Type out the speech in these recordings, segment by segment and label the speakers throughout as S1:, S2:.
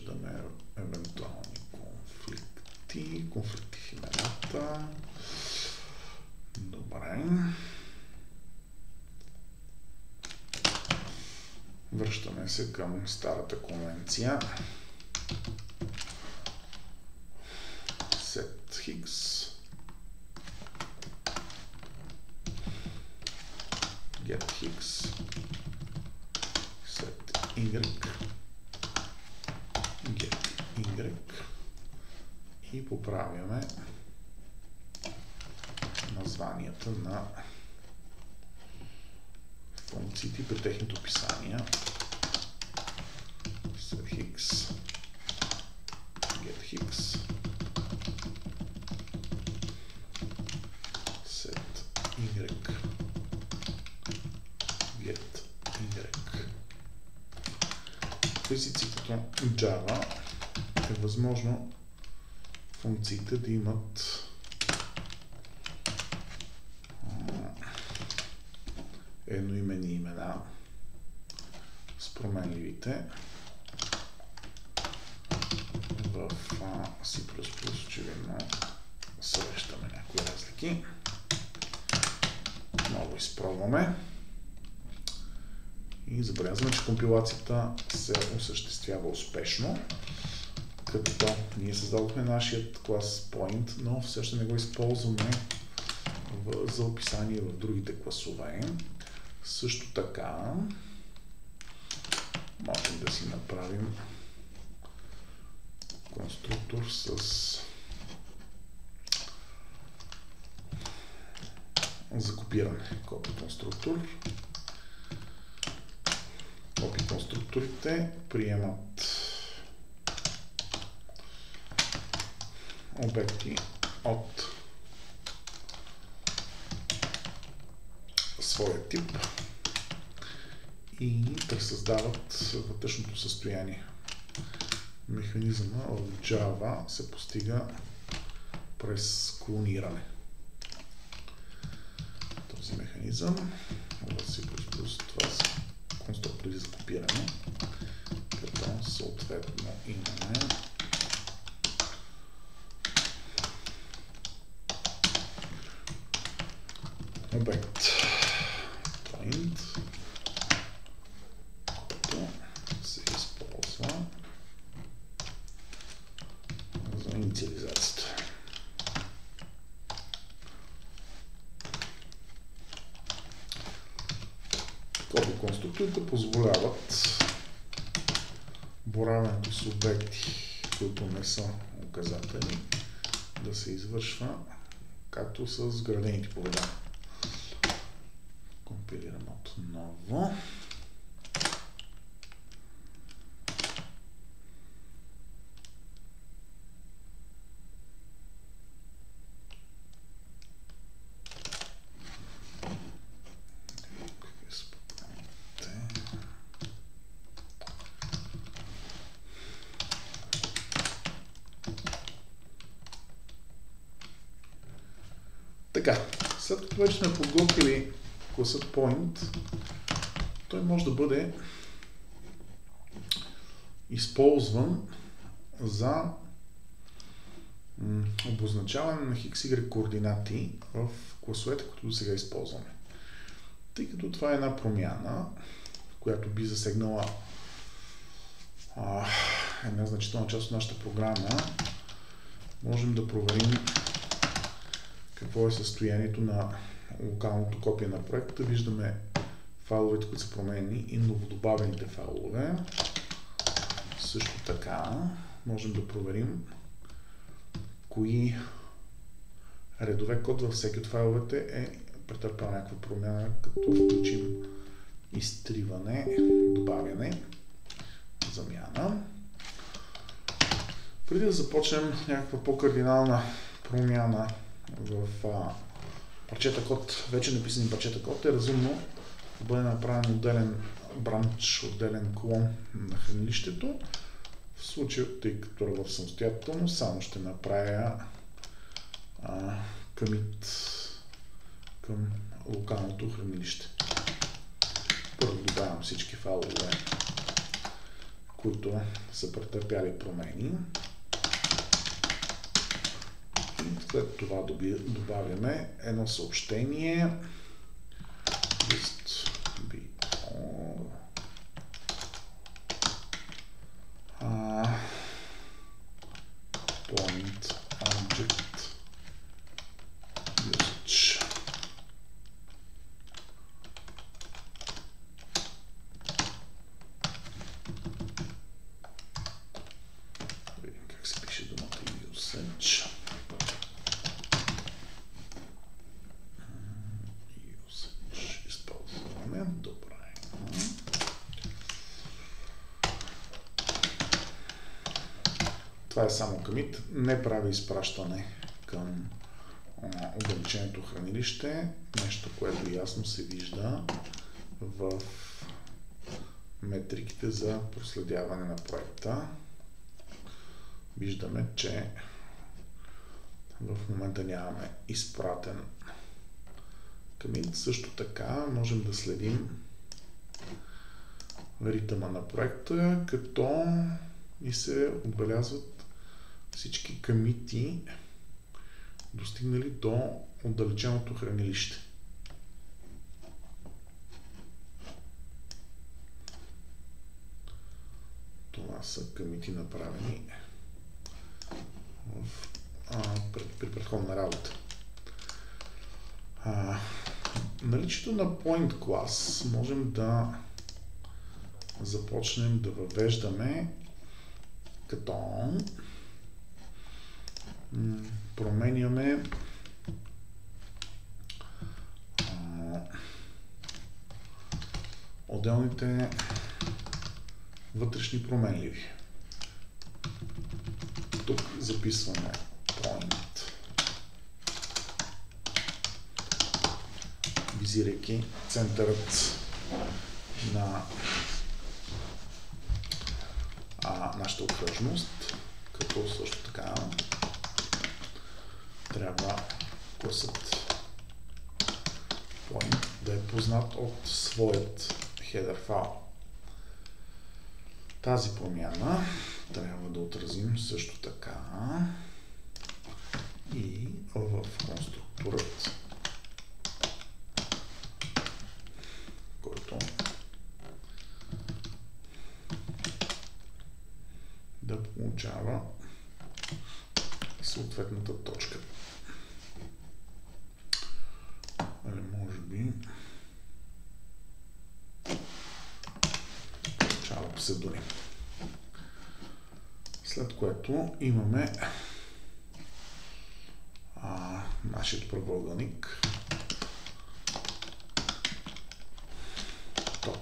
S1: виждаме евентуални конфликти в имената. Добре. Връщаме се към старата конвенция. Set X. Get X. Set Y. Get Y. И поправяме названията на функциите при техните описания. Set X. Get X. Set Y. Get Y. В езици като Java е възможно функциите да имат едноименни имена с променливите. В C++ очевидно срещаме някои разлики. Много изпробваме. И забелязваме, че компилацията се осъществява успешно, като ние създадохме нашия клас point, но все още не го използваме за описание в другите класове. Също така можем да си направим конструктор с за копиране. Copy конструктор. Copy конструкторите приемат обекти от своя тип и пресъздават вътрешното състояние. Механизма в Java се постига през клониране. Този механизъм в C++ това са конструктори за копиране, като съответно имаме обект point, който се използва за инициализацията. Copy конструкторите позволяват боравенето с обекти, които не са указатели, да се извършва както с градените поведения. Компилираме отново. Така, след като вече сме подготвили класът point, той може да бъде използван за обозначаване на XY координати в класовете, които до сега използваме. Тъй като това е една промяна, която би засегнала една значителна част от нашата програма, можем да проверим какво е състоянието на локалното копие на проекта. Виждаме файловете, които са променени и новодобавените файлове. Също така можем да проверим кои редове код във всеки от файловете е претърпял някаква промяна, като включим изтриване, добавяне, замяна. Преди да започнем някаква по-кардинална промяна в парчета код, вече написани парчета код, е разумно да бъде направен отделен бранч, отделен клон на хранилището. В случая, тъй като работя самостоятелно, само ще направя commit към локалното хранилище. Първо добавям всички файлове, които са претърпяли промени. И след това добавяме едно съобщение. Just before point object usage. Видим как се пише думата usage. Usage използваме. Добре. Това е само commit, не прави изпращане към ограниченото хранилище, нещо, което ясно се вижда в метриките за проследяване на проекта. Виждаме, че в момента нямаме изпратен commit. Също така можем да следим ритъма на проекта, като и се отбелязват всички комити, достигнали до отдалеченото хранилище. Това са комити, направени при предходна работа. Наличието на point class можем да започнем да въвеждаме, като променяме отделните вътрешни променливи. Тук записваме point, визирайки центърът на нашата окръжност, като също така трябва класът point да е познат от своят header файл. Тази промяна трябва да отразим също така и в конструктурът, който да получава съответната точка. Или може би получава псевдоним. След което имаме нашият правоъгълник top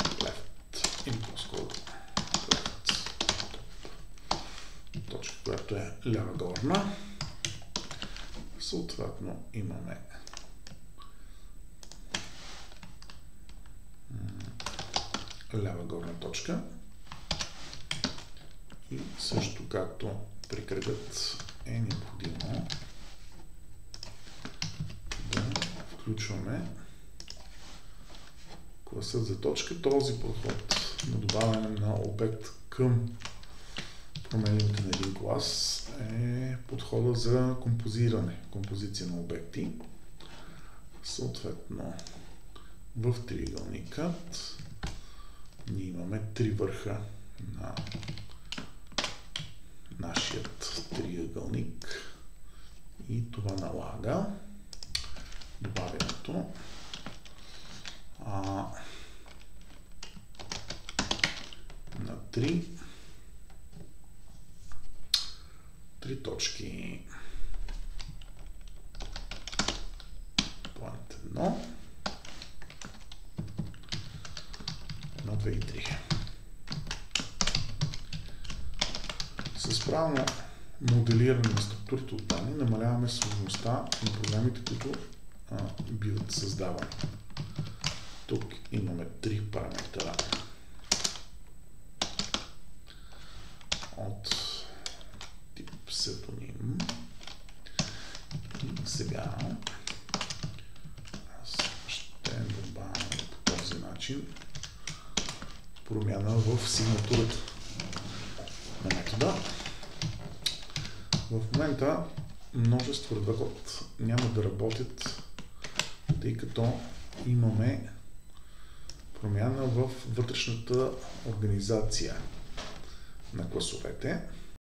S1: left или по-скоро точка, която е лява горна. Съответно имаме лява горна точка и също както при кръгът е необходимо да включваме класът за точка. Този подход на добавяне на обект към променливите на един клас е подхода за композиция на обекти. Съответно в триъгълникът ние имаме три върха на нашият триъгълник и това налага добавянето на три точки. Point 1, 2 и 3. С правилно моделиране на структурите от данни намаляваме сложността на програмите, които биват създавани. Тук имаме три параметъра от тип псевдоним. И сега ще добавя по този начин промяна в сигнатурата на метода. В момента множество редва код няма да работят, тъй като имаме промяна в вътрешната организация на класовете.